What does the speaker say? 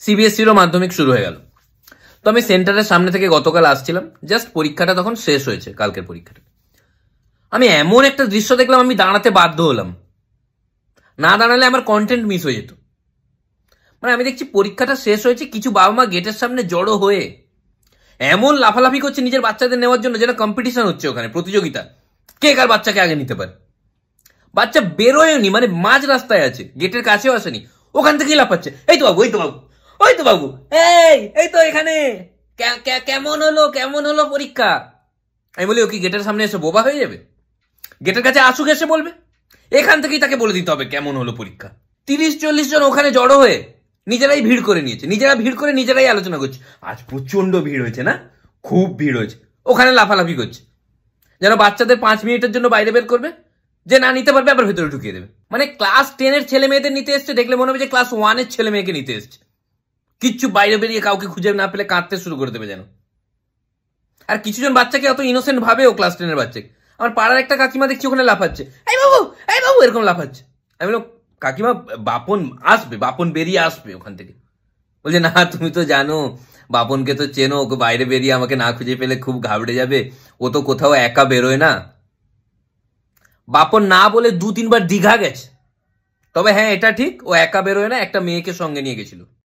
সিবিএসসিরও মাধ্যমিক শুরু হয়ে গেল। তো আমি সেন্টারের সামনে থেকে গতকাল আসছিলাম, জাস্ট পরীক্ষাটা তখন শেষ হয়েছে, কালকের পরীক্ষাটা। আমি এমন একটা দৃশ্য দেখলাম, আমি দাঁড়াতে বাধ্য হলাম, না দাঁড়ালে আমার কন্টেন্ট মিস হয়ে যেত। মানে আমি দেখছি পরীক্ষাটা শেষ হয়েছে, কিছু বাবা মা গেটের সামনে জড়ো হয়ে এমন লাফালাফি করছে নিজের বাচ্চাদের নেওয়ার জন্য, যেন কম্পিটিশন হচ্ছে ওখানে, প্রতিযোগিতা, কে কার বাচ্চাকে আগে নিতে পারে। বাচ্চা বেরোয়নি, মানে মাঝ রাস্তায় আছে, গেটের কাছেও আসেনি, ওখান থেকেই লাফাচ্ছে, এই তো বাবু, এই তো বাবু, ওই তো বাবু, এই তো এখানে, কেমন হলো পরীক্ষা। আমি বলি, ও কি গেটের সামনে এসে বোবা হয়ে যাবে? গেটের কাছে আসুক, এসে বলবে, এখান থেকেই তাকে বলে দিতে হবে কেমন হলো পরীক্ষা। 30-40 জন ওখানে জড়ো হয়ে নিজেরাই ভিড় করে নিয়েছে, নিজেরাই আলোচনা করছে, আজ প্রচন্ড ভিড় হয়েছে না, খুব ভিড় হয়েছে, ওখানে লাফালাফি করছে, যেন বাচ্চাদের 5 মিনিটের জন্য বাইরে বের করবে, যে না নিতে পারবে আবার ভেতরে ঢুকিয়ে দেবে। মানে ক্লাস 10-এর ছেলে মেয়েদের নিতে এসছে, দেখলে মনে হবে যে ক্লাস 1-এর ছেলে মেয়েকে নিতে এসছে। কিচ্ছু বাইরে বেরিয়ে কাউকে খুঁজে না পেলে কাঁদতে শুরু করে দেবে যেন। আর কিছুজন বাচ্চাকে অত ইনোসেন্ট ভাবে, ও ক্লাস 10-এর বাচ্চাকে। আমার পাড়ার একটা কাকিমা দেখছি ওখানে লাফাচ্ছে, এই বাবু এরকম লাফাচ্ছে। আমি বললাম, কাকিমা, বাপন বেরিয়ে আসবে ওখান থেকে। বলছে, না তুমি তো জানো, বাপনকে তো চেনো, ওকে বাইরে বেরিয়ে আমাকে না খুঁজে পেলে খুব ঘাবড়ে যাবে, ও তো কোথাও একা বেরোয় না। বাপন না বলে 2-3 বার দীঘা গেছে, তবে হ্যাঁ এটা ঠিক, ও একা বেরোয় না, একটা মেয়েকে সঙ্গে নিয়ে গেছিল।